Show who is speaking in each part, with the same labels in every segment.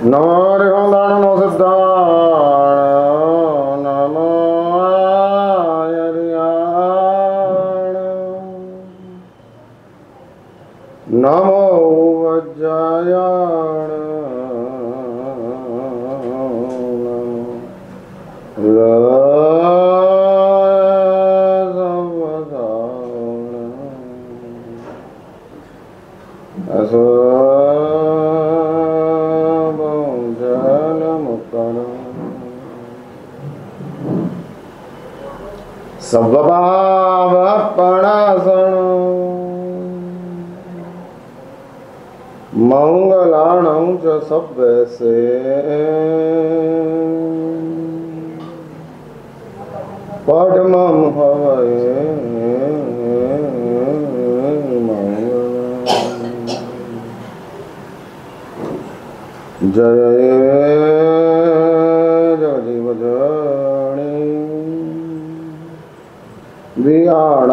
Speaker 1: नमो हरिहंदान नमो सिद्धाण नमो आयर्याण नमो वज्रायाण सर्वभावपणासण मंगलाणं च सव्यसे पद्मं हवये जय विहाण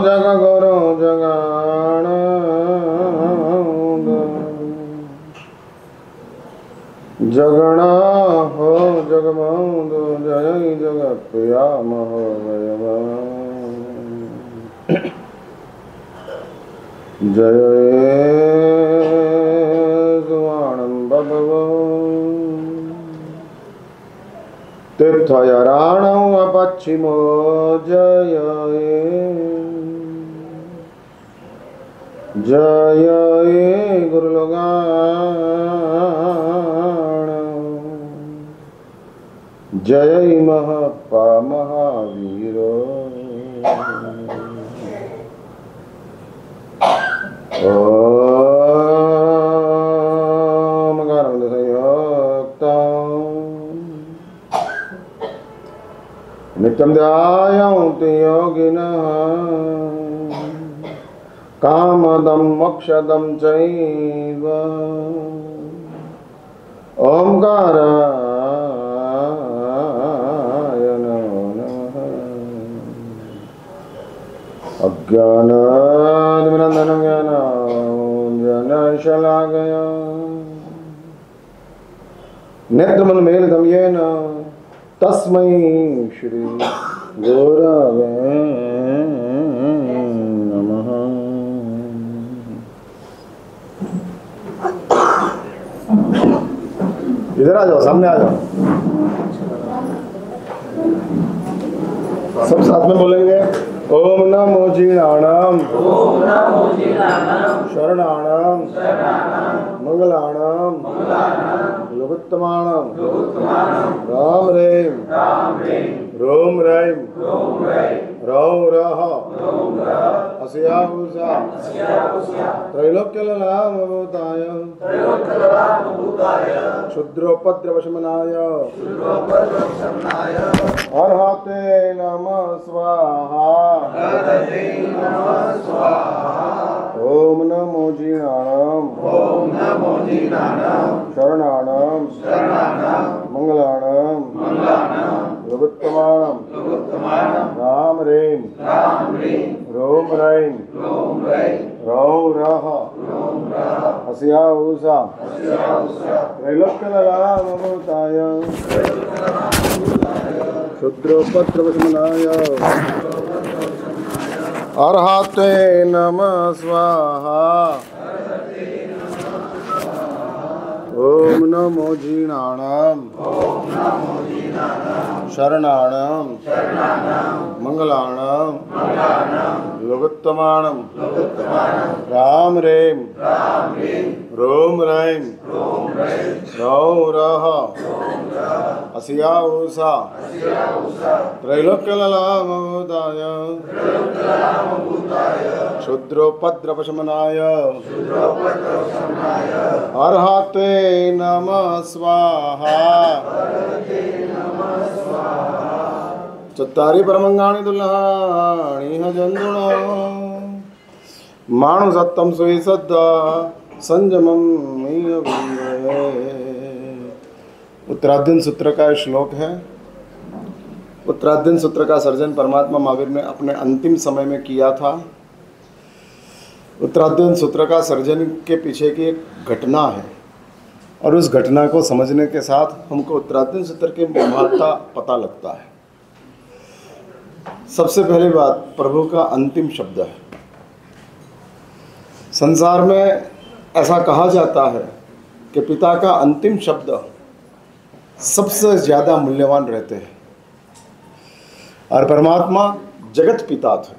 Speaker 1: जग गुरु जगाण जगणा हो जगबंधु जय जगत प्रिया महोदय जय सुवाणं भगवो तीर्थयराणौ अपच्छिमो जय जय गुरुलोगाण जय महप्पा महावीरो ओम नित्यं ध्यायन्ति योगिनः कामदं मोक्षदं चैव ओंकाराय नमो नमः अज्ञानातिमिरन्दनं ज्ञानाञ्जनशलाकया नेत्रमनमेलितं येन तस्मै श्री गुरवे नमः। इधर आ जाओ, सामने आ जाओ। सब साथ में बोलेंगे। ओम नमो जीणाणाम शरणाणाम मंगलाणाम लोकोत्तमाणाम राम रेम रोम रैम रौ रह अस्या उषा त्रैलोक्यललामभूताय क्षुद्रोपद्रवशमनाय अर्हते नमः स्वाहा। ओम नमो जीणाणाम शरणाणाम मंगलाणाम लोकोत्तमाणाम राम रेम रोम रैम रौ रह अस्या उषा त्रैलोक्यललामभूताय क्षुद्रोपद्रवशमनाय अर्हते नमः स्वाहा। ओम नमो जीणाणाम शरणाणाम मंगलाणाम लोकोत्तमाणाम राम रेम रोम रैम रौ रह अस्या उषा त्रैलोक्यललामभूताय क्षुद्रोपद्रवशमनाय अर्हते नमः स्वाहा। चत्तारि परमंगाणि दुल्हाणि हजंदुणो माणु सत्तम सुई सद्दा संजमम उत्तराधीन सूत्र का श्लोक है। उत्तराधीन सूत्र का सर्जन परमात्मा महावीर ने अपने अंतिम समय में किया था। उत्तराधीन सूत्र का सर्जन के पीछे की एक घटना है। और उस घटना को समझने के साथ हमको उत्तराधीन सूत्र की महत्ता पता लगता है। सबसे पहली बात, प्रभु का अंतिम शब्द है। संसार में ऐसा कहा जाता है कि पिता का अंतिम शब्द सबसे ज़्यादा मूल्यवान रहते हैं। और परमात्मा जगत पिता थे,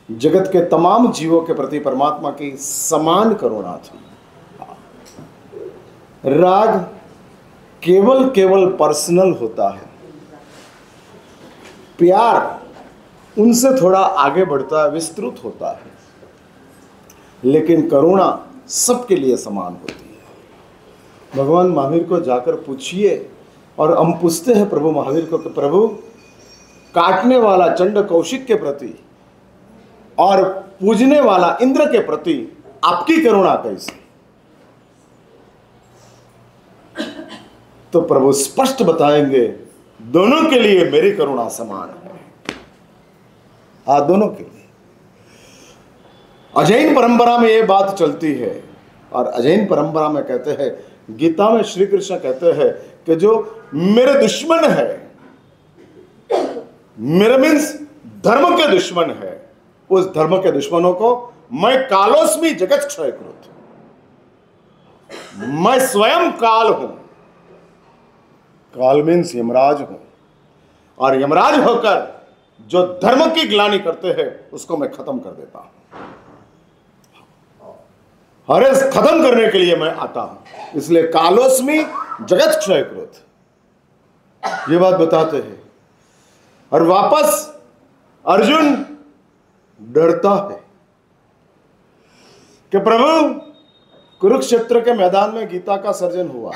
Speaker 1: जगत के तमाम जीवों के प्रति परमात्मा की समान करुणा थी। राग केवल पर्सनल होता है, प्यार उनसे थोड़ा आगे बढ़ता है, विस्तृत होता है, लेकिन करुणा सबके लिए समान होती है। भगवान महावीर को जाकर पूछिए, और हम पूछते हैं प्रभु महावीर को कि प्रभु, काटने वाला चंड कौशिक के प्रति और पूजने वाला इंद्र के प्रति आपकी करुणा कैसी? तो प्रभु स्पष्ट बताएंगे, दोनों के लिए मेरी करुणा समान है। हाँ, दोनों के लिए। अजैन परंपरा में ये बात चलती है, और अजैन परंपरा में कहते हैं, गीता में श्री कृष्ण कहते हैं कि जो मेरे दुश्मन है, मेरे मीन्स धर्म के दुश्मन है, उस धर्म के दुश्मनों को मैं कालोस्मि जगत क्षयकृत, मैं स्वयं काल हूं। काल मीन्स यमराज हूं, और यमराज होकर जो धर्म की ग्लानि करते हैं उसको मैं खत्म कर देता हूं। अरे खत्म करने के लिए मैं आता हूं, इसलिए कालोस्मि जगत क्षयकृत, ये बात बताते हैं। और वापस अर्जुन डरता है कि प्रभु, कुरुक्षेत्र के मैदान में गीता का सर्जन हुआ,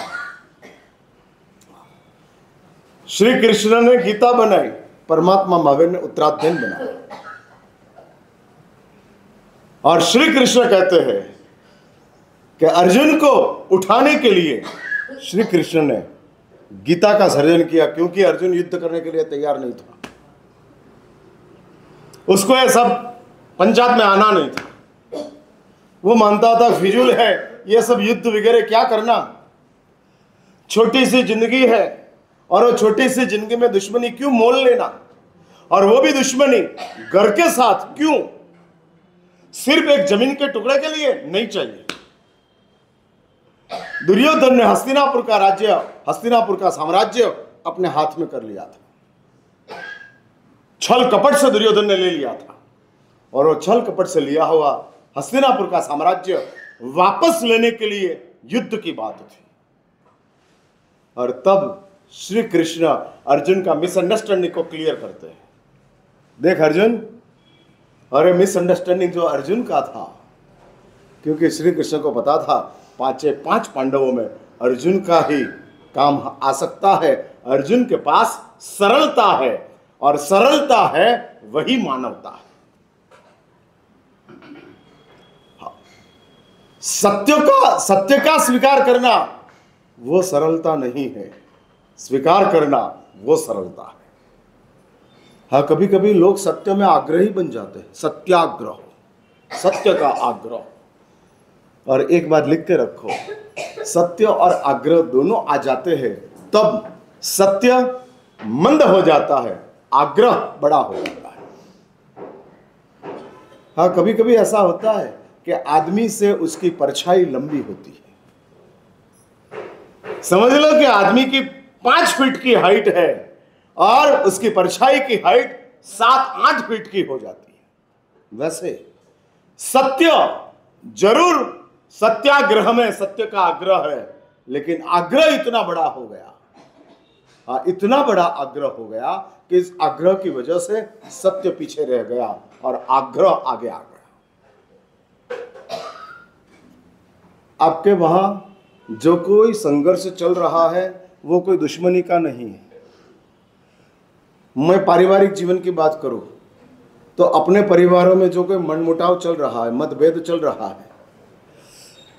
Speaker 1: श्री कृष्ण ने गीता बनाई, परमात्मा महावीर ने उत्तराधीन बनाया, और श्री कृष्ण कहते हैं कि अर्जुन को उठाने के लिए श्री कृष्ण ने गीता का सर्जन किया, क्योंकि अर्जुन युद्ध करने के लिए तैयार नहीं था। उसको यह सब पंचायत में आना नहीं था। वो मानता था फिजूल है ये सब युद्ध वगैरह, क्या करना, छोटी सी जिंदगी है, और वो छोटी सी जिंदगी में दुश्मनी क्यों मोल लेना, और वो भी दुश्मनी घर के साथ क्यों, सिर्फ एक जमीन के टुकड़े के लिए नहीं चाहिए। दुर्योधन ने हस्तिनापुर का राज्य, हस्तिनापुर का साम्राज्य अपने हाथ में कर लिया था। छल कपट से दुर्योधन ने ले लिया था, और वो छल कपट से लिया हुआ हस्तिनापुर का साम्राज्य वापस लेने के लिए युद्ध की बात थी। और तब श्री कृष्ण अर्जुन का मिसअंडरस्टैंडिंग को क्लियर करते हैं। देख अर्जुन, अरे मिसअंडरस्टैंडिंग जो अर्जुन का था, क्योंकि श्री कृष्ण को पता था पांच पांडवों में अर्जुन का ही काम आ सकता है। अर्जुन के पास सरलता है, और सरलता है वही मानवता है। सत्य का स्वीकार करना वो सरलता नहीं है, स्वीकार करना वो सरलता है। हाँ, कभी कभी लोग सत्य में आग्रही बन जाते हैं, सत्याग्रह, सत्य का आग्रह। और एक बात लिख के रखो, सत्य और आग्रह दोनों आ जाते हैं तब सत्य मंद हो जाता है, आग्रह बड़ा हो जाता है। हाँ, कभी कभी ऐसा होता है कि आदमी से उसकी परछाई लंबी होती है। समझ लो कि आदमी की 5 फीट की हाइट है और उसकी परछाई की हाइट 7-8 फीट की हो जाती है। वैसे सत्य जरूर, सत्याग्रह में सत्य का आग्रह है, लेकिन आग्रह इतना बड़ा हो गया, इतना बड़ा आग्रह हो गया कि इस आग्रह की वजह से सत्य पीछे रह गया और आग्रह आगे आ गया। आपके वहां जो कोई संघर्ष चल रहा है वो कोई दुश्मनी का नहीं है। मैं पारिवारिक जीवन की बात करूं तो अपने परिवारों में जो कोई मनमुटाव चल रहा है, मतभेद चल रहा है,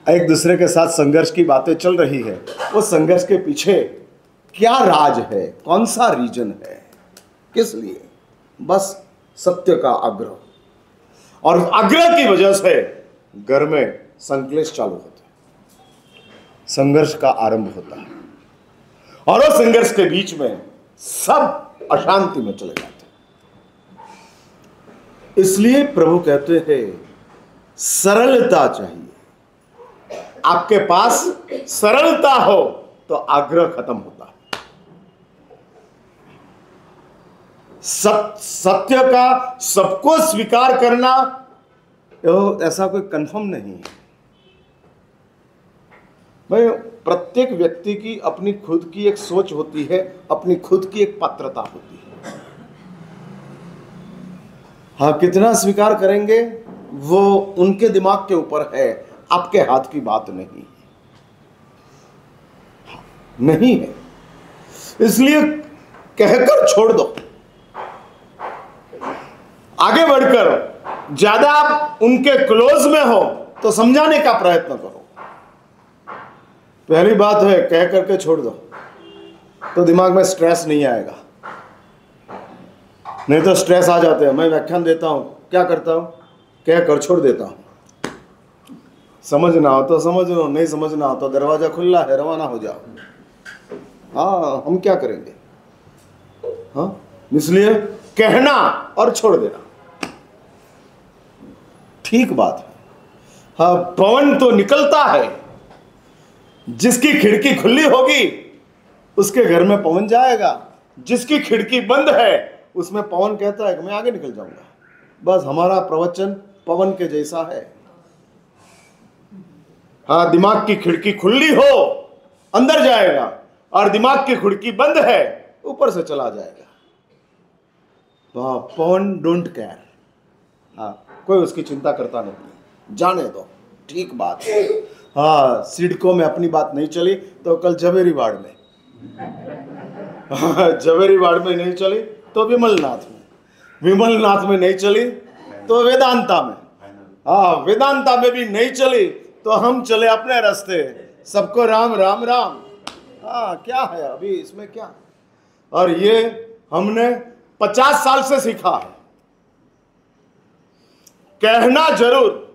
Speaker 1: एक दूसरे के साथ संघर्ष की बातें चल रही है, उस संघर्ष के पीछे क्या राज है, कौन सा रीजन है, किस लिए? बस सत्य का आग्रह, और आग्रह की वजह से घर में संक्लेश चालू होते हैं। संघर्ष का आरंभ होता है, और उस संघर्ष के बीच में सब अशांति में चले जाते हैं। इसलिए प्रभु कहते हैं सरलता चाहिए। आपके पास सरलता हो तो आग्रह खत्म होता है। सत्य का सबको स्वीकार करना ऐसा कोई कंफर्म नहीं है भाई। प्रत्येक व्यक्ति की अपनी खुद की एक सोच होती है, अपनी खुद की एक पात्रता होती है। हाँ, कितना स्वीकार करेंगे वो उनके दिमाग के ऊपर है, आपके हाथ की बात नहीं है। इसलिए कहकर छोड़ दो, आगे बढ़कर ज्यादा आप उनके क्लोज में हो तो समझाने का प्रयत्न करो। पहली बात है कह करके छोड़ दो, तो दिमाग में स्ट्रेस नहीं आएगा। नहीं तो स्ट्रेस आ जाते हैं। मैं व्याख्यान देता हूं, क्या करता हूं, कह कर छोड़ देता हूं। समझना हो तो समझ लो, नहीं समझना हो तो दरवाजा खुला है, रवाना हो जाओ। हाँ, हम क्या करेंगे। हाँ, इसलिए कहना और छोड़ देना ठीक बात है। हाँ, पवन तो निकलता है, जिसकी खिड़की खुली होगी उसके घर में पवन जाएगा। जिसकी खिड़की बंद है उसमें पवन कहता है कि मैं आगे निकल जाऊंगा। बस हमारा प्रवचन पवन के जैसा है। हाँ, दिमाग की खिड़की खुली हो अंदर जाएगा, और दिमाग की खिड़की बंद है ऊपर से चला जाएगा। पवन डोंट केयर। हाँ, कोई उसकी चिंता करता नहीं, जाने दो, ठीक बात है। हाँ, सिडको में अपनी बात नहीं चली तो कल झवेरीवाड़ में, झवेरीवाड़ में नहीं चली तो विमलनाथ में नहीं चली तो वेदांता में, हाँ वेदांता में भी नहीं चली तो हम चले अपने रास्ते। सबको राम राम राम। हाँ, क्या है अभी इसमें क्या। और ये हमने 50 साल से सीखा है, कहना जरूर।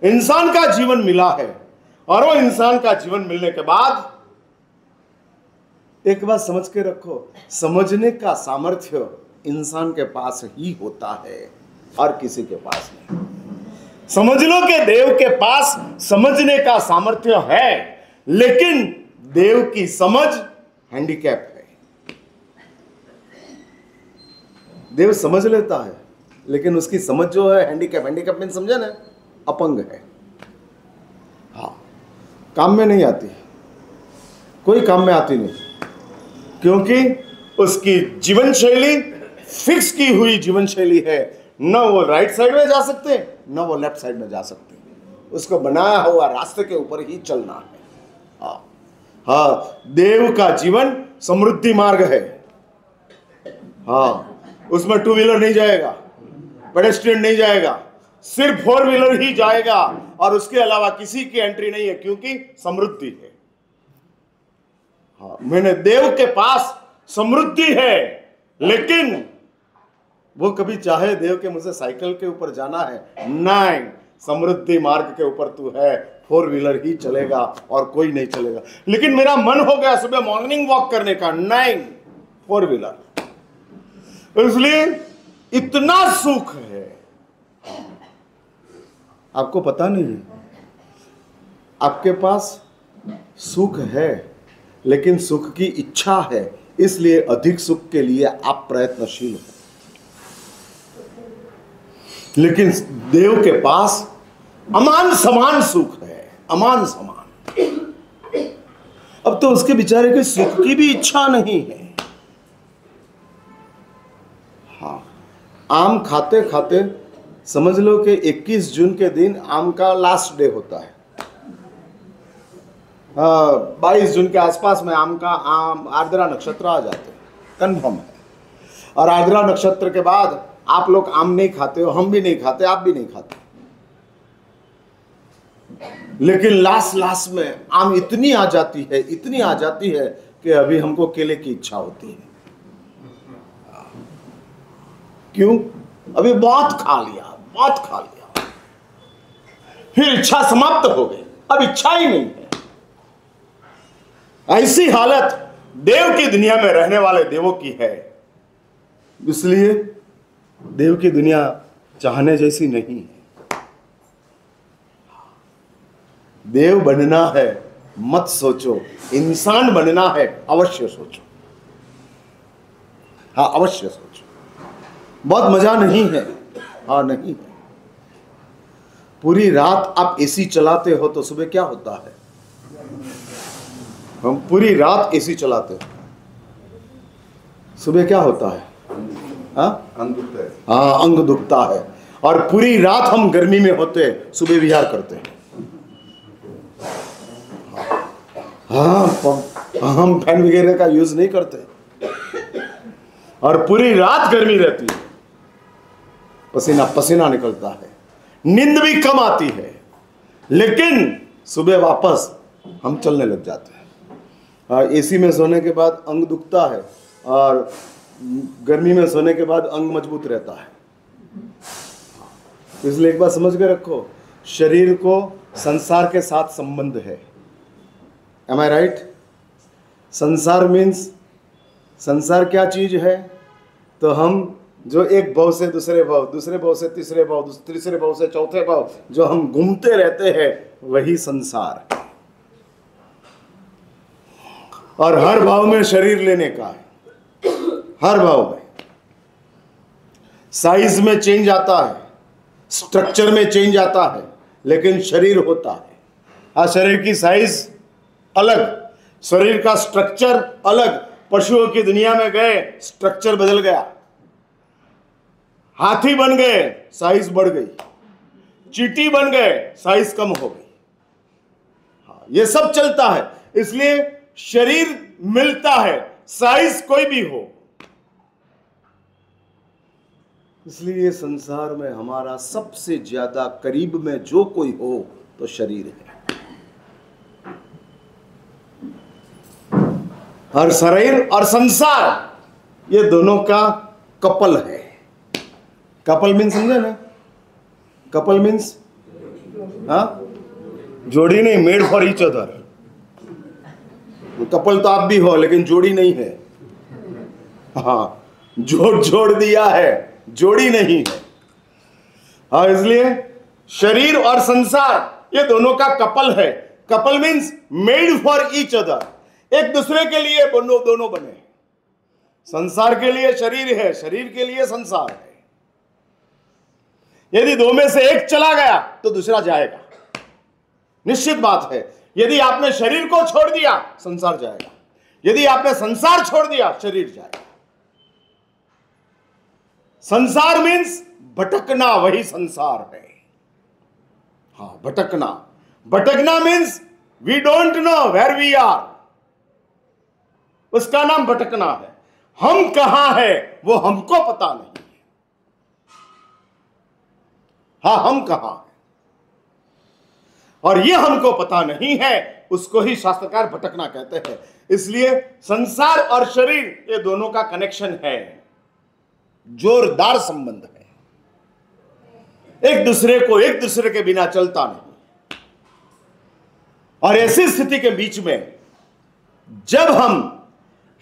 Speaker 1: इंसान का जीवन मिला है, और वो इंसान का जीवन मिलने के बाद एक बात समझ के रखो, समझने का सामर्थ्य इंसान के पास ही होता है और किसी के पास नहीं। समझ लो कि देव के पास समझने का सामर्थ्य है, लेकिन देव की समझ हैंडीकैप है। देव समझ लेता है, लेकिन उसकी समझ जो है हैंडीकैप में समझे ना, अपंग है। हाँ, काम में नहीं आती, कोई काम में आती नहीं, क्योंकि उसकी जीवन शैली फिक्स की हुई जीवन शैली है। न वो राइट साइड में जा सकते, न वो लेफ्ट साइड में जा सकते। उसको बनाया हुआ रास्ते के ऊपर ही चलना है। हाँ हाँ, देव का जीवन समृद्धि मार्ग है। हाँ, उसमें 2 व्हीलर नहीं जाएगा, पेडेस्ट्रियन नहीं जाएगा, सिर्फ 4 व्हीलर ही जाएगा, और उसके अलावा किसी की एंट्री नहीं है, क्योंकि समृद्धि है। हाँ, मैंने देव के पास समृद्धि है, लेकिन वो कभी चाहे देव के मुझे साइकिल के ऊपर जाना है, नहीं, समृद्धि मार्ग के ऊपर तू है, 4 व्हीलर ही चलेगा और कोई नहीं चलेगा। लेकिन मेरा मन हो गया सुबह मॉर्निंग वॉक करने का, नहीं, 4 व्हीलर। इसलिए इतना सुख है, आपको पता नहीं है। आपके पास सुख है, लेकिन सुख की इच्छा है, इसलिए अधिक सुख के लिए आप प्रयत्नशील हो। लेकिन देव के पास अमान समान सुख है, अमान समान। अब तो उसके बेचारे के सुख की भी इच्छा नहीं है। हाँ, आम खाते खाते समझ लो कि 21 जून के दिन आम का लास्ट डे होता है। 22 जून के आसपास में आम आर्द्रा नक्षत्र आ जाते हैं, कन्फर्म है। और आर्द्रा नक्षत्र के बाद आप लोग आम नहीं खाते हो, हम भी नहीं खाते, आप भी नहीं खाते। लेकिन लास्ट में आम इतनी आ जाती है कि अभी हमको केले की इच्छा होती है। क्यों? अभी बहुत खा लिया। फिर इच्छा समाप्त हो गई, अब इच्छा ही नहीं है। ऐसी हालत देव की दुनिया में रहने वाले देवों की है। इसलिए देव की दुनिया चाहने जैसी नहीं है। देव बनना है मत सोचो, इंसान बनना है अवश्य सोचो। हाँ, अवश्य सोचो। बहुत मजा नहीं है, हाँ नहीं है। पूरी रात आप एसी चलाते हो तो सुबह क्या होता है? हम पूरी रात एसी चलाते हो, सुबह क्या होता है? हाँ, अंग दुखता है। हाँ, अंग दुखता है। और पूरी रात हम गर्मी में होते हैं, सुबह विहार करते हैं। हाँ, हम फैन वगैरह का यूज नहीं करते और पूरी रात गर्मी रहती है, पसीना पसीना निकलता है, नींद भी कम आती है, लेकिन सुबह वापस हम चलने लग जाते हैं। एसी में सोने के बाद अंग दुखता है और गर्मी में सोने के बाद अंग मजबूत रहता है। इसलिए एक बात समझ के रखो, शरीर को संसार के साथ संबंध है। एम आई राइट? संसार मीन्स, संसार क्या चीज है? तो हम जो एक भाव से दूसरे भाव, दूसरे भाव से तीसरे भाव, तीसरे भाव से चौथे भाव, जो हम घूमते रहते हैं, वही संसार है। और हर भाव में शरीर लेने का है, हर भाव में। साइज में चेंज आता है, स्ट्रक्चर में चेंज आता है, लेकिन शरीर होता है। हाँ, शरीर की साइज अलग, शरीर का स्ट्रक्चर अलग। पशुओं की दुनिया में गए, स्ट्रक्चर बदल गया। हाथी बन गए, साइज बढ़ गई। चींटी बन गए, साइज कम हो गई। हाँ, ये सब चलता है। इसलिए शरीर मिलता है, साइज कोई भी हो। इसलिए संसार में हमारा सबसे ज्यादा करीब में जो कोई हो तो शरीर है। और शरीर और संसार ये दोनों का कपल है। कपल मीन्स समझे ना? कपल मीन्स हाँ, जोड़ी नहीं, made for each other. Couple तो आप भी हो, लेकिन जोड़ी नहीं है। हाँ, जोड़ दिया है, जोड़ी नहीं है। हाँ, इसलिए शरीर और संसार ये दोनों का कपल है। Couple means made for each other, एक दूसरे के लिए दोनों बने। संसार के लिए शरीर है, शरीर के लिए संसार है। यदि दो में से एक चला गया तो दूसरा जाएगा, निश्चित बात है। यदि आपने शरीर को छोड़ दिया, संसार जाएगा। यदि आपने संसार छोड़ दिया, शरीर जाएगा। संसार मीन्स भटकना, वही संसार है। हाँ, भटकना। भटकना means we don't know where we are, उसका नाम भटकना है। हम कहां हैं वो हमको पता नहीं है। हाँ, हम कहां हैं और ये हमको पता नहीं है, उसको ही शास्त्रकार भटकना कहते हैं। इसलिए संसार और शरीर ये दोनों का कनेक्शन है, जोरदार संबंध है। एक दूसरे के बिना चलता नहीं। और ऐसी स्थिति के बीच में जब हम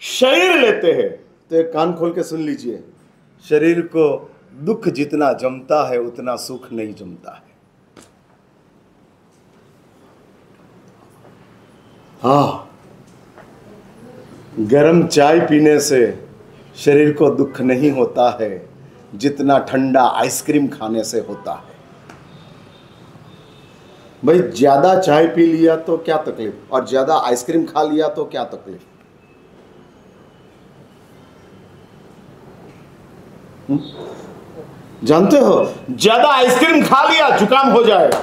Speaker 1: शरीर लेते हैं तो एक कान खोल के सुन लीजिए, शरीर को दुख जितना जमता है उतना सुख नहीं जमता है। हाँ, गरम चाय पीने से शरीर को दुख नहीं होता है जितना ठंडा आइसक्रीम खाने से होता है। भाई, ज्यादा चाय पी लिया तो क्या तकलीफ, और ज्यादा आइसक्रीम खा लिया तो क्या तकलीफ? जानते हो, ज्यादा आइसक्रीम खा लिया जुकाम हो जाएगा।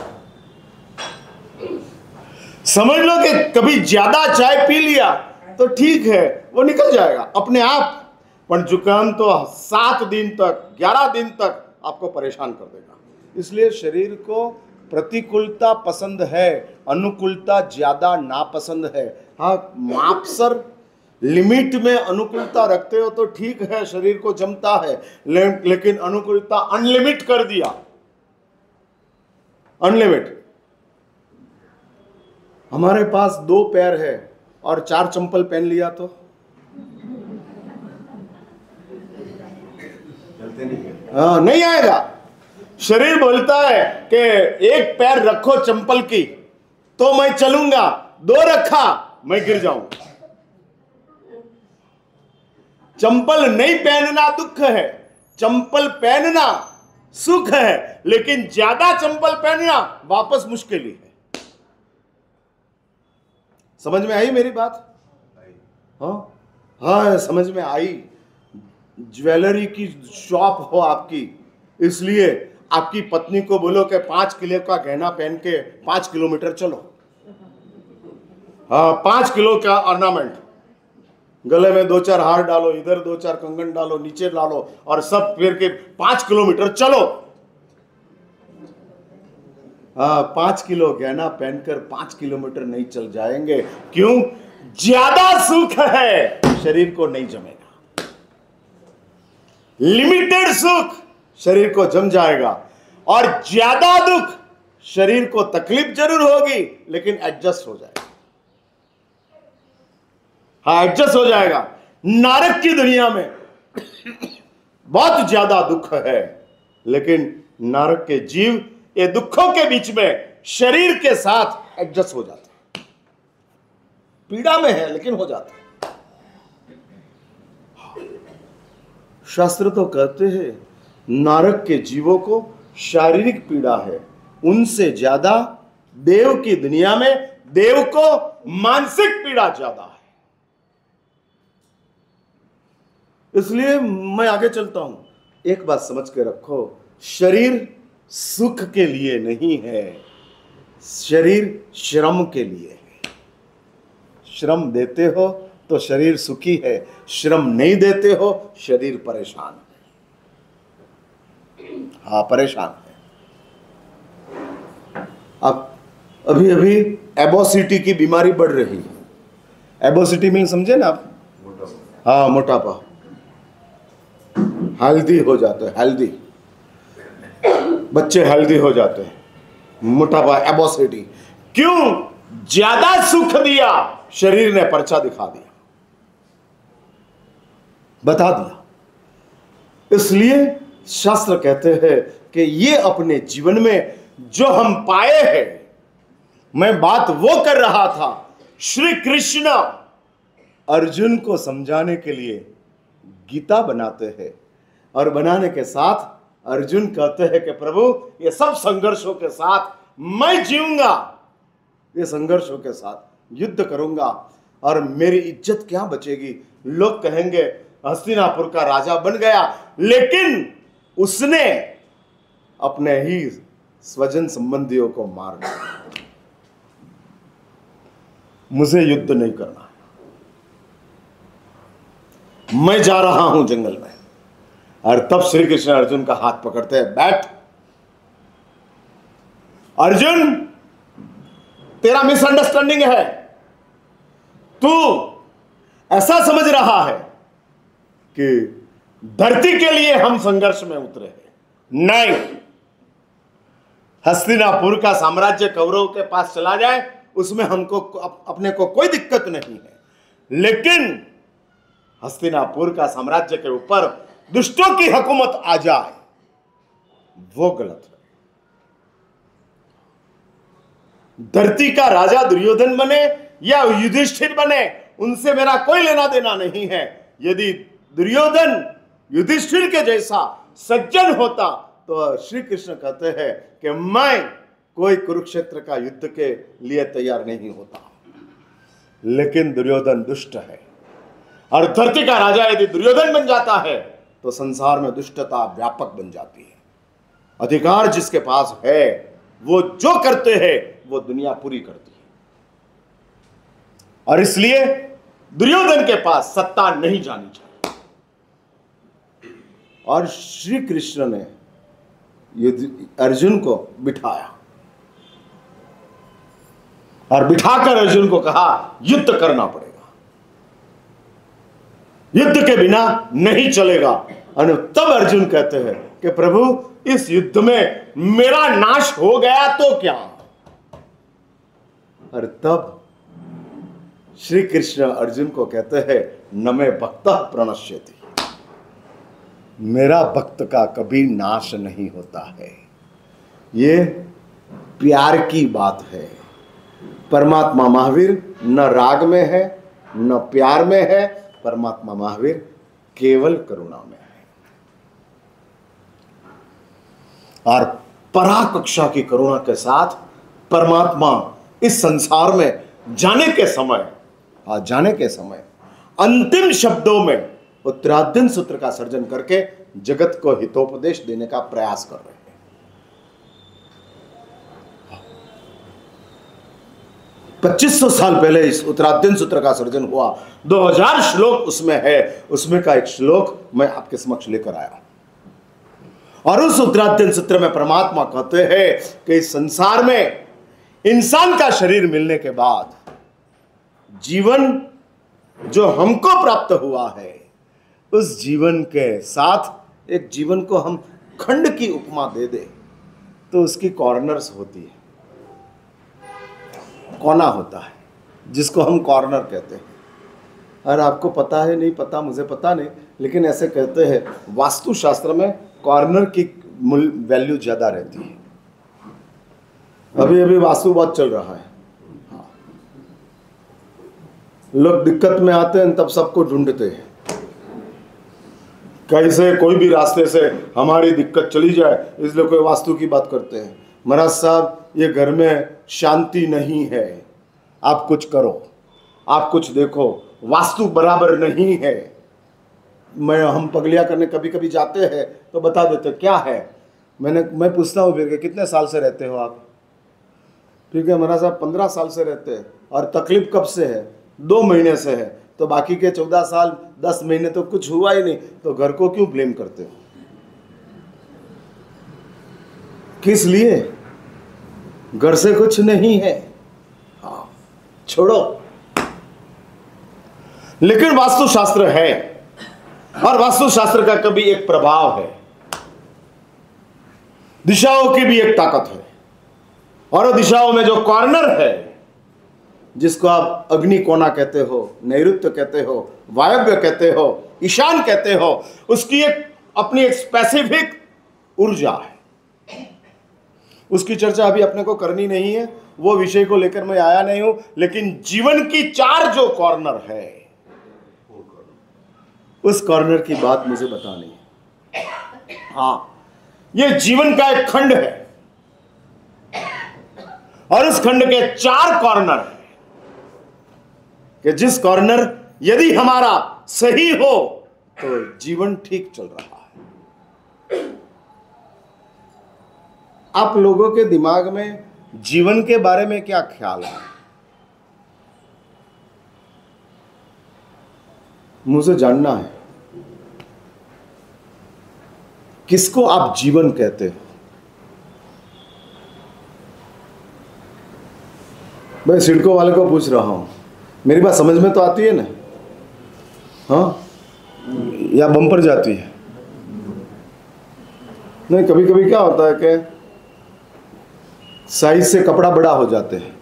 Speaker 1: समझ लो कि कभी ज्यादा चाय पी लिया तो ठीक है, वो निकल जाएगा अपने आप, पर जुकाम तो 7 दिन तक 11 दिन तक आपको परेशान कर देगा। इसलिए शरीर को प्रतिकूलता पसंद है, अनुकूलता ज्यादा नापसंद है। हाँ, मापसर लिमिट में अनुकूलता रखते हो तो ठीक है, शरीर को जमता है। लेकिन अनुकूलता अनलिमिट कर दिया, अनलिमिट, हमारे पास 2 पैर है और 4 चंपल पहन लिया तो नहीं आएगा। शरीर बोलता है कि एक पैर रखो चंपल की तो मैं चलूंगा, 2 रखा मैं गिर जाऊंगा। चंपल नहीं पहनना दुख है, चंपल पहनना सुख है, लेकिन ज्यादा चंपल पहनना वापस मुश्किल ही है। समझ में आई मेरी बात? हाँ समझ में आई। ज्वेलरी की शॉप हो आपकी, इसलिए आपकी पत्नी को बोलो कि 5 किलो का गहना पहन के 5 किलोमीटर चलो। हाँ 5 किलो का ऑर्नामेंट, गले में 2-4 हार डालो, इधर 2-4 कंगन डालो, नीचे डालो और सब फिर के 5 किलोमीटर चलो। हाँ 5 किलो गहना पहनकर 5 किलोमीटर नहीं चल जाएंगे। क्यों? ज्यादा सुख है, शरीर को नहीं जमेगा। लिमिटेड सुख शरीर को जम जाएगा और ज्यादा दुख शरीर को तकलीफ जरूर होगी, लेकिन एडजस्ट हो जाएगा। हाँ एडजस्ट हो जाएगा। नरक की दुनिया में बहुत ज्यादा दुख है, लेकिन नरक के जीव ये दुखों के बीच में शरीर के साथ एडजस्ट हो जाते हैं। पीड़ा में है लेकिन हो जाते हैं। शास्त्र तो कहते हैं नरक के जीवों को शारीरिक पीड़ा है, उनसे ज्यादा देव की दुनिया में देव को मानसिक पीड़ा ज्यादा है। इसलिए मैं आगे चलता हूं। एक बात समझ के रखो, शरीर सुख के लिए नहीं है, शरीर श्रम के लिए है। श्रम देते हो तो शरीर सुखी है, श्रम नहीं देते हो शरीर परेशान है। हाँ परेशान है। अब अभी एबोसिटी की बीमारी बढ़ रही है। एबोसिटी में समझे ना आप? हाँ मोटापा, हेल्दी हो जाते हैं, हेल्दी बच्चे हेल्दी हो जाते हैं। मोटापा एबोसिटी क्यों? ज्यादा सुख दिया, शरीर ने पर्चा दिखा दिया, बता दिया। इसलिए शास्त्र कहते हैं कि ये अपने जीवन में जो हम पाए हैं, मैं बात वो कर रहा था, श्री कृष्ण अर्जुन को समझाने के लिए गीता बनाते हैं और बनाने के साथ अर्जुन कहते हैं कि प्रभु ये सब संघर्षों के साथ मैं जीऊंगा, ये संघर्षों के साथ युद्ध करूंगा और मेरी इज्जत क्या बचेगी? लोग कहेंगे हस्तिनापुर का राजा बन गया, लेकिन उसने अपने ही स्वजन संबंधियों को मार दिया। मुझे युद्ध नहीं करना, मैं जा रहा हूं जंगल में। और तब श्री कृष्ण अर्जुन का हाथ पकड़ते हैं, बैठ अर्जुन, तेरा मिसअंडरस्टैंडिंग है। तू ऐसा समझ रहा है कि धरती के लिए हम संघर्ष में उतरे हैं। नहीं, हस्तिनापुर का साम्राज्य कौरव के पास चला जाए उसमें हमको अपने को कोई दिक्कत नहीं है, लेकिन हस्तिनापुर का साम्राज्य के ऊपर दुष्टों की हुकूमत आ जाए वो गलत है। धरती का राजा दुर्योधन बने या युधिष्ठिर बने, उनसे मेरा कोई लेना देना नहीं है। यदि दुर्योधन युधिष्ठिर के जैसा सज्जन होता तो श्री कृष्ण कहते हैं कि मैं कोई कुरुक्षेत्र का युद्ध के लिए तैयार नहीं होता। लेकिन दुर्योधन दुष्ट है और धरती का राजा यदि दुर्योधन बन जाता है तो संसार में दुष्टता व्यापक बन जाती है। अधिकार जिसके पास है वो जो करते हैं वो दुनिया पूरी करती है, और इसलिए दुर्योधन के पास सत्ता नहीं जानी चाहिए। और श्री कृष्ण ने अर्जुन को बिठाया और बिठाकर अर्जुन को कहा युद्ध करना पड़ेगा, युद्ध के बिना नहीं चलेगा। और तब अर्जुन कहते हैं कि प्रभु इस युद्ध में मेरा नाश हो गया तो क्या? और तब श्री कृष्ण अर्जुन को कहते हैं न मे भक्तः प्रणश्यति, मेरा भक्त का कभी नाश नहीं होता है। ये प्यार की बात है। परमात्मा महावीर न राग में है न प्यार में है, परमात्मा महावीर केवल करुणा में है। और पराकक्षा की करुणा के साथ परमात्मा इस संसार में जाने के समय अंतिम शब्दों में उत्तरार्जुन सूत्र का सर्जन करके जगत को हितोपदेश देने का प्रयास कर रहे हैं। 2500 साल पहले इस उत्तरार्जुन सूत्र का सर्जन हुआ, 2000 श्लोक उसमें है, उसमें का एक श्लोक मैं आपके समक्ष लेकर आया। और उस उत्तरार्जुन सूत्र में परमात्मा कहते हैं कि इस संसार में इंसान का शरीर मिलने के बाद जीवन जो हमको प्राप्त हुआ है, उस जीवन के साथ एक जीवन को हम खंड की उपमा दे दे तो उसकी कॉर्नर्स होती है, कोना होता है, जिसको हम कॉर्नर कहते हैं। और आपको पता है नहीं पता, मुझे पता नहीं, लेकिन ऐसे कहते हैं वास्तुशास्त्र में कॉर्नर की वैल्यू ज्यादा रहती है। अभी अभी वास्तु बहुत चल रहा है, हाँ। लोग दिक्कत में आते हैं तब सबको ढूंढते हैं, कैसे कोई भी रास्ते से हमारी दिक्कत चली जाए, इसलिए कोई वास्तु की बात करते हैं। महाराज साहब, ये घर में शांति नहीं है, आप कुछ करो, आप कुछ देखो, वास्तु बराबर नहीं है। हम पगलिया करने कभी कभी जाते हैं तो बता देते क्या है। मैं पूछता हूँ फिर कितने साल से रहते हो आप? ठीक है महाराज साहब 15 साल से रहते हैं। और तकलीफ कब से है? 2 महीने से है। तो बाकी के 14 साल 10 महीने तो कुछ हुआ ही नहीं, तो घर को क्यों ब्लेम करते हो? किस लिए? घर से कुछ नहीं है, हाँ छोड़ो। लेकिन वास्तुशास्त्र है, और वास्तुशास्त्र का कभी एक प्रभाव है, दिशाओं की भी एक ताकत है। और दिशाओं में जो कॉर्नर है, जिसको आप अग्नि कोना कहते हो, नैऋत्य कहते हो, वायव्य कहते हो, ईशान कहते हो, उसकी एक अपनी एक स्पेसिफिक ऊर्जा है। उसकी चर्चा अभी अपने को करनी नहीं है, वो विषय को लेकर मैं आया नहीं हूं। लेकिन जीवन की 4 जो कॉर्नर है, उस कॉर्नर की बात मुझे बतानी है। हाँ, ये जीवन का एक खंड है, और उस खंड के 4 कॉर्नर है कि जिस कॉर्नर यदि हमारा सही हो तो जीवन ठीक चल रहा है। आप लोगों के दिमाग में जीवन के बारे में क्या ख्याल है? मुझे जानना है, किसको आप जीवन कहते हो? मैं सिडको वाले को पूछ रहा हूं, मेरी बात समझ में तो आती है ना? हाँ, या बम पर जाती है? नहीं, कभी कभी क्या होता है कि साइज से कपड़ा बड़ा हो जाते हैं,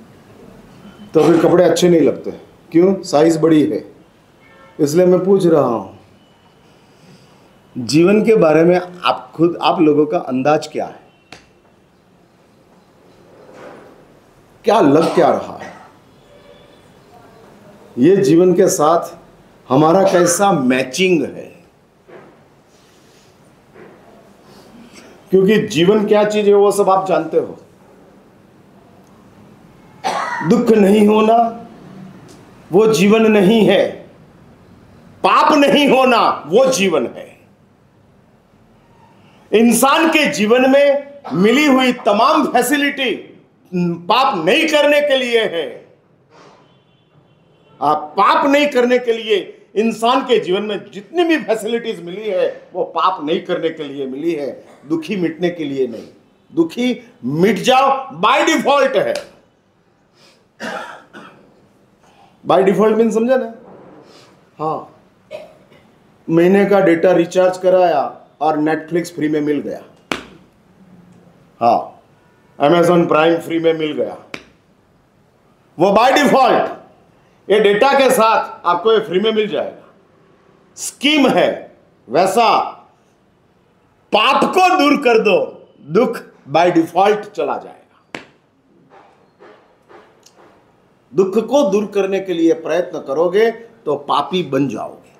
Speaker 1: तो फिर कपड़े अच्छे नहीं लगते। क्यों? साइज बड़ी है। इसलिए मैं पूछ रहा हूं, जीवन के बारे में आप लोगों का अंदाज क्या है? क्या लग क्या रहा है? ये जीवन के साथ हमारा कैसा मैचिंग है? क्योंकि जीवन क्या चीज है वो सब आप जानते हो। दुख नहीं होना वो जीवन नहीं है, पाप नहीं होना वो जीवन है। इंसान के जीवन में मिली हुई तमाम फैसिलिटी पाप नहीं करने के लिए है। आप पाप नहीं करने के लिए, इंसान के जीवन में जितनी भी फैसिलिटीज मिली है वो पाप नहीं करने के लिए मिली है, दुखी मिटने के लिए नहीं। दुखी मिट जाओ बाय डिफॉल्ट है। बाय डिफॉल्ट मीन समझा ना? हाँ, महीने का डेटा रिचार्ज कराया और नेटफ्लिक्स फ्री में मिल गया। हाँ, अमेज़न प्राइम फ्री में मिल गया। वो बाय डिफॉल्ट ये डेटा के साथ आपको ये फ्री में मिल जाएगा। स्कीम है वैसा, पाप को दूर कर दो, दुख बाय डिफॉल्ट चला जाएगा। दुख को दूर करने के लिए प्रयत्न करोगे तो पापी बन जाओगे,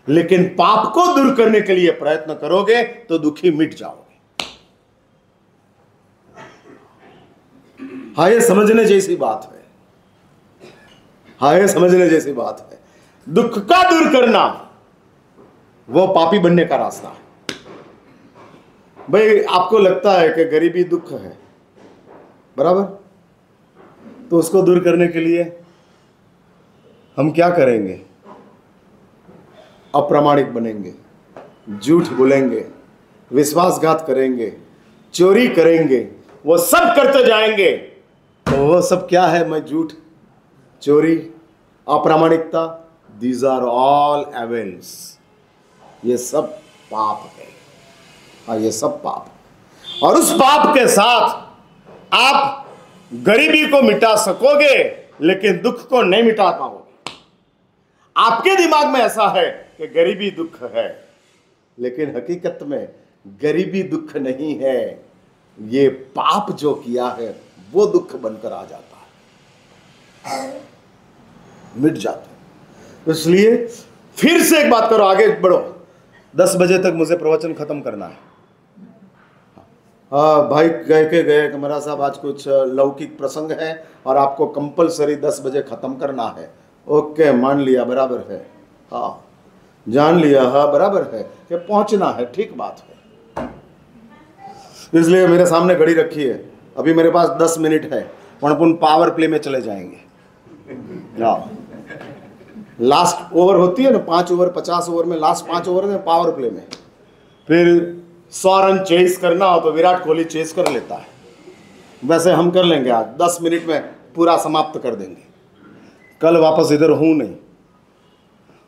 Speaker 1: लेकिन पाप को दूर करने के लिए प्रयत्न करोगे तो दुखी मिट जाओगे। हाँ, ये समझने जैसी बात है। हाँ, ये समझने जैसी बात है। दुख का दूर करना वो पापी बनने का रास्ता है। भाई, आपको लगता है कि गरीबी दुख है, बराबर, तो उसको दूर करने के लिए हम क्या करेंगे? अप्रामाणिक बनेंगे, झूठ बोलेंगे, विश्वासघात करेंगे, चोरी करेंगे, वो सब करते जाएंगे। तो वो सब क्या है? मैं झूठ, चोरी, अप्रामाणिकता, दीज आर ऑल एवेल्स। ये सब पाप है। हाँ, ये सब पाप है। और उस पाप के साथ आप गरीबी को मिटा सकोगे, लेकिन दुख को नहीं मिटा पाओगे। आपके दिमाग में ऐसा है कि गरीबी दुख है, लेकिन हकीकत में गरीबी दुख नहीं है। ये पाप जो किया है वो दुख बनकर आ जाता है, मिट जाता है। इसलिए फिर से एक बात करो, आगे बढ़ो। 10 बजे तक मुझे प्रवचन खत्म करना है। भाई कह के गए कि मेरा साहब आज कुछ लौकिक प्रसंग है और आपको कंपलसरी 10 बजे खत्म करना है। ओके, मान लिया, बराबर है। हाँ, जान लिया, हाँ बराबर है कि पहुंचना है, ठीक बात है। इसलिए मेरे सामने घड़ी रखी है, अभी मेरे पास 10 मिनट है, अपन पावर प्ले में चले जाएंगे। लास्ट ओवर होती है ना, 5 ओवर 50 ओवर में, लास्ट 5 ओवर में पावर प्ले में फिर 100 रन चेस करना हो तो विराट कोहली चेस कर लेता है। वैसे हम कर लेंगे, आज 10 मिनट में पूरा समाप्त कर देंगे। कल वापस इधर हूं नहीं,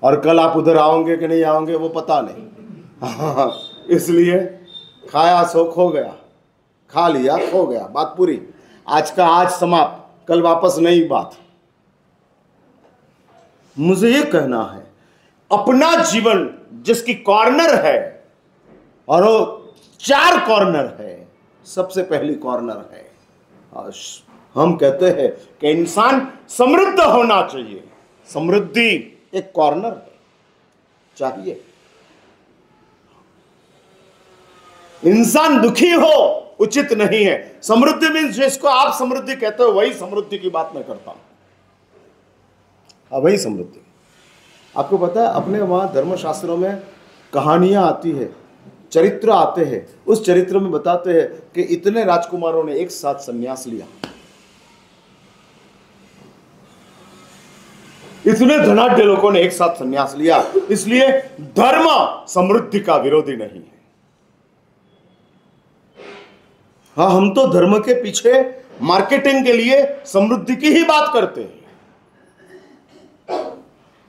Speaker 1: और कल आप उधर आओगे कि नहीं आओगे वो पता नहीं। इसलिए खाया सो खो गया, खा लिया खो गया, बात पूरी। आज का आज समाप्त, कल वापस नई बात। मुझे ये कहना है, अपना जीवन जिसकी कॉर्नर है, और वो 4 कॉर्नर है। सबसे पहली कॉर्नर है, हम कहते हैं कि इंसान समृद्ध होना चाहिए। समृद्धि एक कॉर्नर है, चाहिए। इंसान दुखी हो उचित नहीं है। समृद्धि मीन्स जिसको आप समृद्धि कहते हो वही समृद्धि की बात मैं करता हूं। वही समृद्धि। आपको पता है, अपने वहां धर्मशास्त्रों में कहानियां आती है, चरित्र आते हैं। उस चरित्र में बताते हैं कि इतने राजकुमारों ने एक साथ संन्यास लिया, इतने धनाढ्य लोगों ने एक साथ संन्यास लिया। इसलिए धर्म समृद्धि का विरोधी नहीं है। हाँ, हम तो धर्म के पीछे मार्केटिंग के लिए समृद्धि की ही बात करते हैं।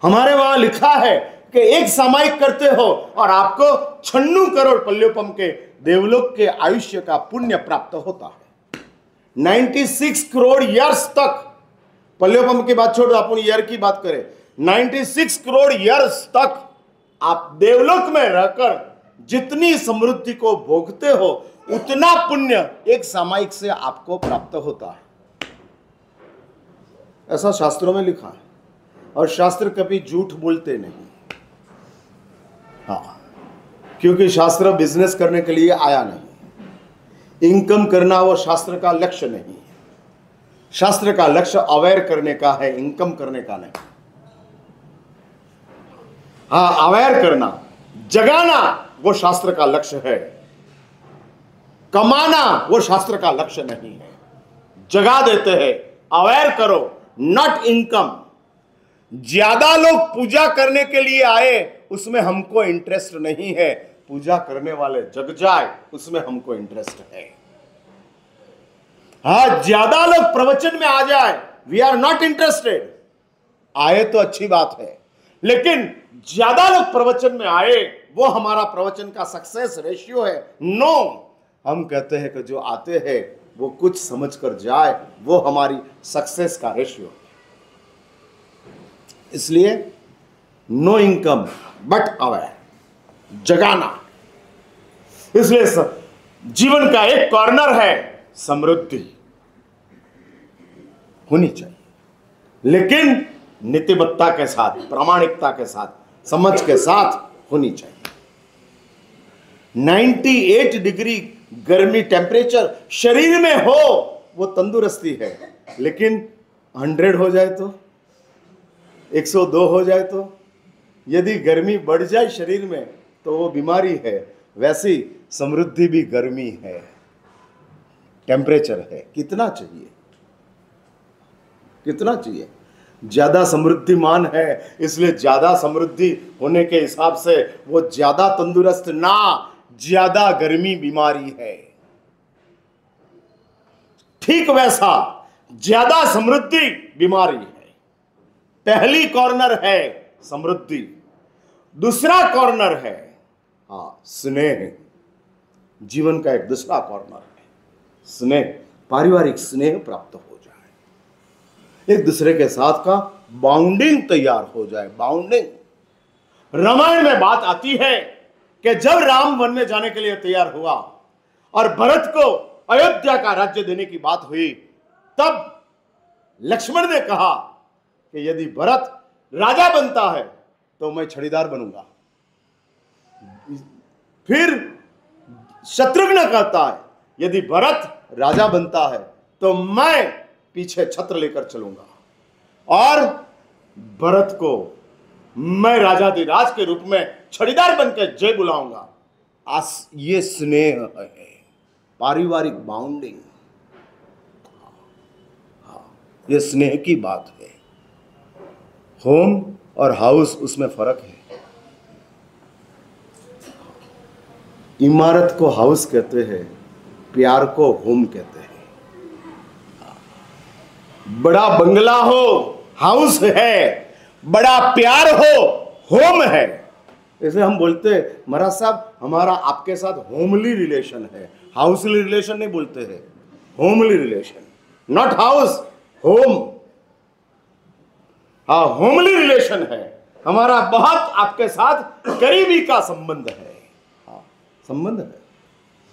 Speaker 1: हमारे वहां लिखा है कि एक सामायिक करते हो और आपको 96 करोड़ पल्योपम के देवलोक के आयुष्य का पुण्य प्राप्त होता है। 96 करोड़ ईयर्स तक, पल्योपम की बात छोड़ो, अपन ईयर की बात करें, 96 करोड़ ईयर्स तक आप देवलोक में रहकर जितनी समृद्धि को भोगते हो उतना पुण्य एक सामायिक से आपको प्राप्त होता है। ऐसा शास्त्रों में लिखा है, और शास्त्र कभी झूठ बोलते नहीं। हाँ, क्योंकि शास्त्र बिजनेस करने के लिए आया नहीं। इनकम करना वो शास्त्र का लक्ष्य नहीं है। शास्त्र का लक्ष्य अवेयर करने का है, इनकम करने का नहीं। हाँ, अवेयर करना, जगाना वो शास्त्र का लक्ष्य है। कमाना वो शास्त्र का लक्ष्य नहीं है। जगा देते हैं, अवेयर करो, नॉट इनकम। ज्यादा लोग पूजा करने के लिए आए उसमें हमको इंटरेस्ट नहीं है, पूजा करने वाले जग जाए उसमें हमको इंटरेस्ट है। हाँ, ज्यादा लोग प्रवचन में आ जाए, वी आर नॉट इंटरेस्टेड। आए तो अच्छी बात है, लेकिन ज्यादा लोग प्रवचन में आए वो हमारा प्रवचन का सक्सेस रेशियो है। नो, हम कहते हैं कि जो आते हैं वो कुछ समझ कर जाए, वो हमारी सक्सेस का रेशियो। इसलिए नो इनकम बट अवेयर, जगाना। इसलिए जीवन का एक कॉर्नर है समृद्धि होनी चाहिए, लेकिन नीतिमत्ता के साथ, प्रामाणिकता के साथ, समझ के साथ होनी चाहिए। 98 डिग्री गर्मी टेम्परेचर शरीर में हो वो तंदुरुस्ती है, लेकिन 100 हो जाए तो, 102 हो जाए तो, यदि गर्मी बढ़ जाए शरीर में तो वो बीमारी है। वैसी समृद्धि भी गर्मी है, टेम्परेचर है। कितना चाहिए, कितना चाहिए? ज्यादा समृद्धिमान है, इसलिए ज्यादा समृद्धि होने के हिसाब से वो ज्यादा तंदुरुस्त ना, ज्यादा गर्मी बीमारी है। ठीक वैसा ज्यादा समृद्धि बीमारी है। पहली कॉर्नर है समृद्धि, दूसरा कॉर्नर है स्नेह। जीवन का एक दूसरा कॉर्नर है स्नेह। पारिवारिक स्नेह प्राप्त हो जाए, एक दूसरे के साथ का बाउंडिंग तैयार हो जाए। बाउंडिंग। रामायण में बात आती है कि जब राम वन में जाने के लिए तैयार हुआ और भरत को अयोध्या का राज्य देने की बात हुई, तब लक्ष्मण ने कहा कि यदि भरत राजा बनता है तो मैं छड़ीदार बनूंगा। फिर शत्रुघ्न कहता है यदि भरत राजा बनता है तो मैं पीछे छत्र लेकर चलूंगा और भरत को मैं राजाधिराज के रूप में छड़ीदार बनकर जय बुलाऊंगा। ये स्नेह है, पारिवारिक बाउंडिंग। ये स्नेह की बात है। होम और हाउस, उसमें फर्क है। इमारत को हाउस कहते हैं, प्यार को होम कहते हैं। बड़ा बंगला हो हाउस है, बड़ा प्यार हो होम है। इसलिए हम बोलते हैं महाराज साहब हमारा आपके साथ होमली रिलेशन है, हाउसली रिलेशन नहीं बोलते हैं, homely relation, not house, home. हाँ, होमली रिलेशन है हमारा, बहुत आपके साथ करीबी का संबंध है। संबंध है।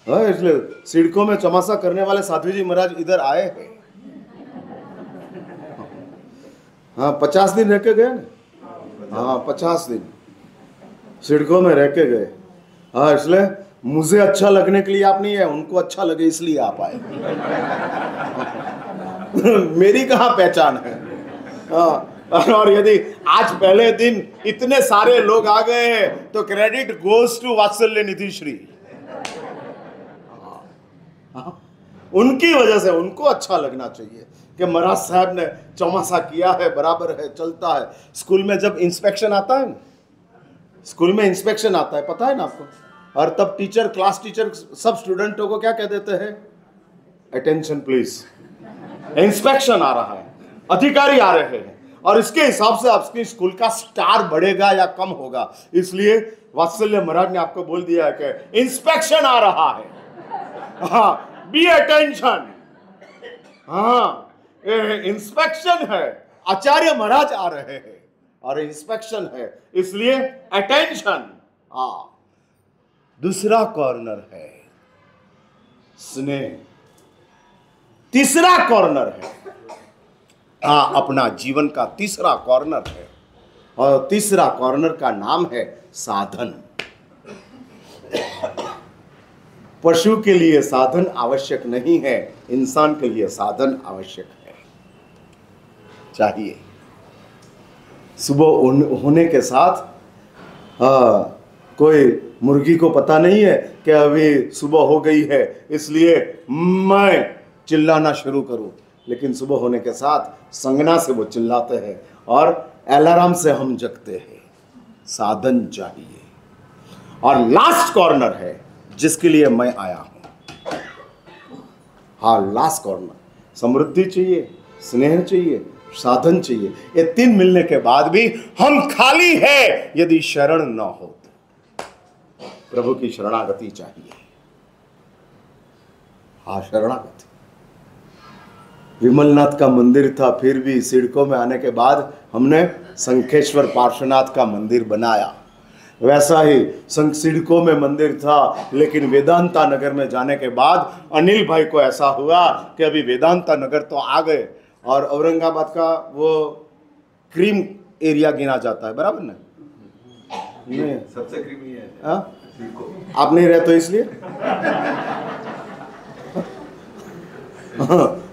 Speaker 1: हाँ, इसलिए सिडकों में चमासा करने वाले साध्वी जी महाराज इधर आए हैं। हाँ, 50 दिन रह के गए ना। हाँ, 50 दिन सिडकों में रह के गए। हाँ, इसलिए मुझे अच्छा लगने के लिए आप नहीं है, उनको अच्छा लगे इसलिए आप आए। मेरी कहाँ पहचान है। हाँ, और यदि आज पहले दिन इतने सारे लोग आ गए हैं तो क्रेडिट गोज टू वात्सल्य निधि श्री। उनकी वजह से उनको अच्छा लगना चाहिए कि महाराज साहब ने चौमासा किया है, बराबर है, चलता है। स्कूल में जब इंस्पेक्शन आता है, स्कूल में इंस्पेक्शन आता है, पता है ना आपको, और तब टीचर, क्लास टीचर सब स्टूडेंटों को क्या कह देते हैं? अटेंशन प्लीज, इंस्पेक्शन आ रहा है, अधिकारी आ रहे हैं, और इसके हिसाब से आपकी स्कूल का स्टार बढ़ेगा या कम होगा। इसलिए वात्सल्य महाराज ने आपको बोल दिया है कि इंस्पेक्शन आ रहा है। हाँ, बी अटेंशन। हाँ, इंस्पेक्शन है, आचार्य महाराज आ रहे हैं और इंस्पेक्शन है, इसलिए अटेंशन। हाँ, दूसरा कॉर्नर है स्नेह। तीसरा कॉर्नर है अपना जीवन का तीसरा कॉर्नर है, और तीसरा कॉर्नर का नाम है साधन। पशु के लिए साधन आवश्यक नहीं है, इंसान के लिए साधन आवश्यक है, चाहिए। सुबह होने के साथ कोई मुर्गी को पता नहीं है कि अभी सुबह हो गई है इसलिए मैं चिल्लाना शुरू करूं, लेकिन सुबह होने के साथ संगना से वो चिल्लाते हैं और अलार्म से हम जगते हैं। साधन चाहिए। और लास्ट कॉर्नर है जिसके लिए मैं आया हूं। हाँ, लास्ट कॉर्नर, समृद्धि चाहिए, स्नेह चाहिए, साधन चाहिए। ये तीन मिलने के बाद भी हम खाली है यदि शरण न हो तो। प्रभु की शरणागति चाहिए। हाँ, शरणागति। विमलनाथ का मंदिर था, फिर भी सिडको में आने के बाद हमने शंखेश्वर पार्श्वनाथ का मंदिर बनाया। वैसा ही सिडको में मंदिर था, लेकिन वेदांता नगर में जाने के बाद अनिल भाई को ऐसा हुआ कि अभी वेदांता नगर तो आ गए, और औरंगाबाद का वो क्रीम एरिया गिना जाता है, बराबर ना? नहीं,
Speaker 2: सबसे क्रीमी है।
Speaker 1: आप नहीं रहे तो इसलिए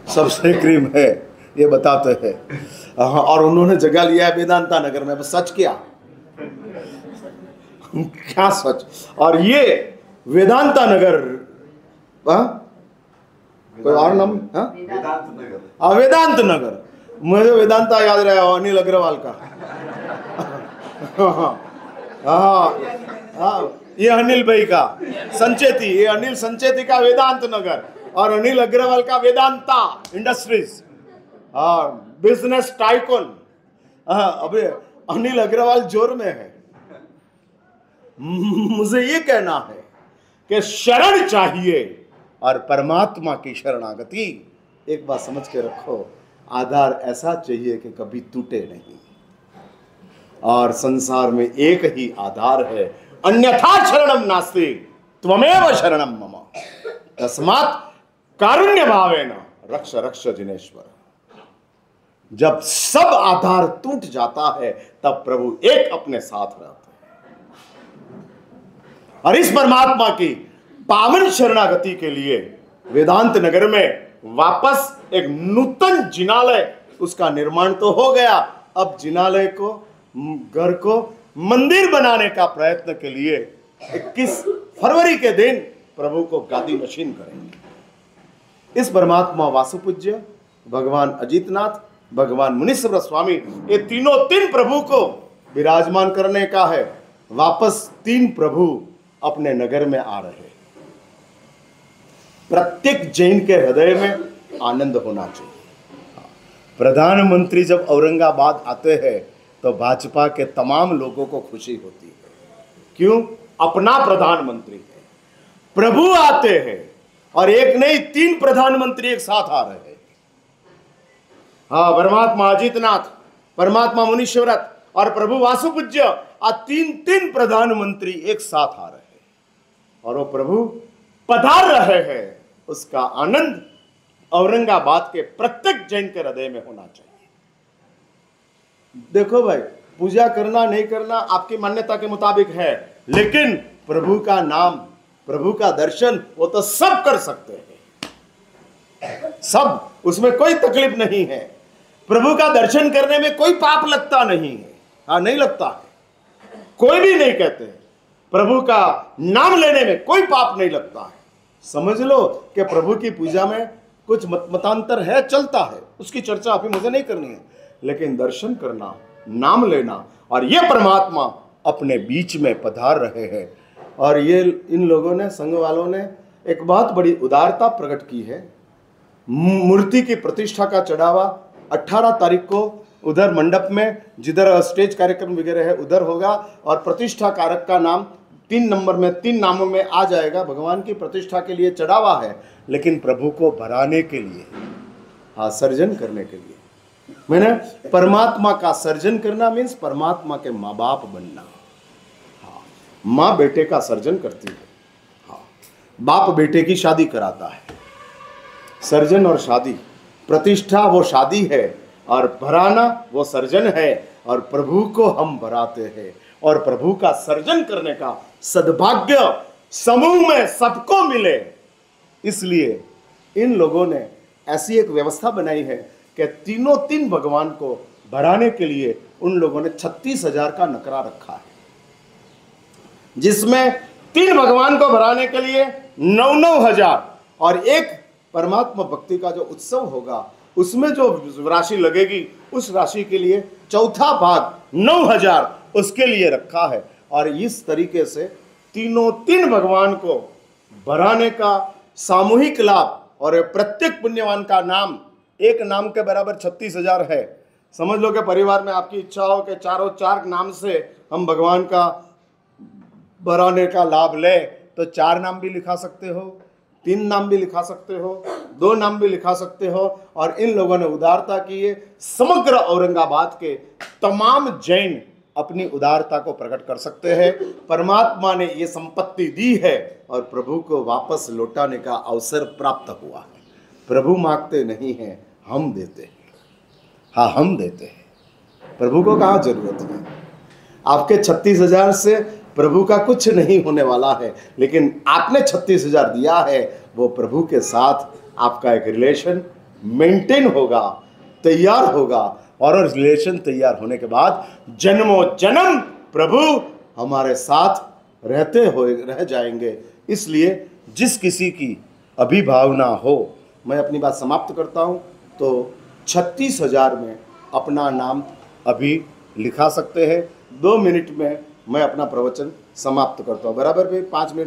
Speaker 1: सबसे क्रीम है, ये बताते हैं। और उन्होंने जगह लिया है वेदांता नगर में। बस सच क्या क्या सच। और ये वेदांता नगर, कोई और नाम?
Speaker 2: वेदांत नगर।
Speaker 1: वेदांत नगर। मुझे वेदांता याद रहा अनिल अग्रवाल का। हाँ, ये अनिल भाई का संचेती, ये अनिल संचेती का वेदांत नगर, और अनिल अग्रवाल का वेदांता इंडस्ट्रीज, बिजनेस टाइकून। अबे अनिल अग्रवाल जोर में है। मुझे ये कहना है कि शरण चाहिए और परमात्मा की शरणागति। एक बात समझ के रखो, आधार ऐसा चाहिए कि कभी टूटे नहीं, और संसार में एक ही आधार है, अन्यथा शरणम नास्ति त्वमेव शरणम मम तस्मात् कारुण्य भावेन रक्ष रक्ष जिनेश्वर। जब सब आधार टूट जाता है तब प्रभु एक अपने साथ रहते हैं। और इस परमात्मा की पावन शरणागति के लिए वेदांत नगर में वापस एक नूतन जिनालय, उसका निर्माण तो हो गया, अब जिनालय को, घर को मंदिर बनाने का प्रयत्न के लिए 21 फरवरी के दिन प्रभु को गादी नशीन करेंगे। इस परमात्मा वासुपूज्य, भगवान अजीतनाथ, भगवान मुनीश्वर स्वामी, ये तीन प्रभु को विराजमान करने का है। वापस 3 प्रभु अपने नगर में आ रहे। प्रत्येक जैन के हृदय में आनंद होना चाहिए। प्रधानमंत्री जब औरंगाबाद आते हैं तो भाजपा के तमाम लोगों को खुशी होती है। क्यों? अपना प्रधानमंत्री है। प्रभु आते हैं, और एक नहीं 3 प्रधानमंत्री एक साथ आ रहे हैं। हाँ, परमात्मा अजीतनाथ, परमात्मा मुनीश्वरत और प्रभु वासुपूज्य, 3 प्रधानमंत्री एक साथ आ रहे हैं, और वो प्रभु पधार रहे हैं। उसका आनंद औरंगाबाद के प्रत्येक जैन के हृदय में होना चाहिए। देखो भाई, पूजा करना नहीं करना आपकी मान्यता के मुताबिक है, लेकिन प्रभु का नाम, प्रभु का दर्शन वो तो सब कर सकते हैं, सब, उसमें कोई तकलीफ नहीं है। प्रभु का दर्शन करने में कोई पाप लगता नहीं है। हाँ, नहीं लगता है, कोई भी नहीं कहते हैं। प्रभु का नाम लेने में कोई पाप नहीं लगता है। समझ लो कि प्रभु की पूजा में कुछ मतांतर है, चलता है, उसकी चर्चा अभी मुझे नहीं करनी है, लेकिन दर्शन करना, नाम लेना, और ये परमात्मा अपने बीच में पधार रहे हैं। और ये इन लोगों ने, संघ वालों ने एक बहुत बड़ी उदारता प्रकट की है। मूर्ति की प्रतिष्ठा का चढ़ावा 18 तारीख को उधर मंडप में, जिधर स्टेज कार्यक्रम वगैरह है उधर होगा, और प्रतिष्ठा कारक का नाम 3 नंबर में, 3 नामों में आ जाएगा। भगवान की प्रतिष्ठा के लिए चढ़ावा है, लेकिन प्रभु को भराने के लिए, हाँ, सर्जन करने के लिए। मैंने परमात्मा का सर्जन करना मीन्स परमात्मा के माँ बाप बनना। हाँ, माँ बेटे का सर्जन करती है, हाँ, बाप बेटे की शादी कराता है। सर्जन और शादी, प्रतिष्ठा वो शादी है, और भराना वो सर्जन है, और प्रभु को हम भराते हैं। और प्रभु का सर्जन करने का सद्भाग्य समूह में सबको मिले, इसलिए इन लोगों ने ऐसी एक व्यवस्था बनाई है कि 3 भगवान को भराने के लिए उन लोगों ने 36,000 का नकरा रखा है, जिसमें 3 भगवान को भराने के लिए 9,000, और एक परमात्मा भक्ति का जो उत्सव होगा उसमें जो राशि लगेगी, उस राशि के लिए चौथा भाग 9,000 उसके लिए रखा है। और इस तरीके से 3 भगवान को भराने का सामूहिक लाभ, और प्रत्येक पुण्यवान का नाम एक नाम के बराबर 36,000 है। समझ लो कि परिवार में आपकी इच्छा हो कि 4 नाम से हम भगवान का भराने का लाभ ले, तो 4 नाम भी लिखा सकते हो, 3 नाम भी लिखा सकते हो, 2 नाम भी लिखा सकते हो। और इन लोगों ने उदारता की है। समग्र औरंगाबाद के तमाम जैन अपनी उदारता को प्रकट कर सकते हैं। परमात्मा ने ये संपत्ति दी है और प्रभु को वापस लौटाने का अवसर प्राप्त हुआ है। प्रभु मांगते नहीं हैं, हम देते हैं। हाँ, हम देते हैं। प्रभु को कहाँ जरूरत है? आपके 36,000 से प्रभु का कुछ नहीं होने वाला है, लेकिन आपने 36,000 दिया है, वो प्रभु के साथ आपका एक रिलेशन मेंटेन होगा, तैयार होगा। और रिलेशन तैयार होने के बाद जन्मों जन्म प्रभु हमारे साथ रह जाएंगे। इसलिए जिस किसी की अभिभावना हो, मैं अपनी बात समाप्त करता हूँ, तो 36,000 में अपना नाम अभी लिखा सकते हैं। 2 मिनट में मैं अपना प्रवचन समाप्त करता हूँ। बराबर भाई, 5 मिनट।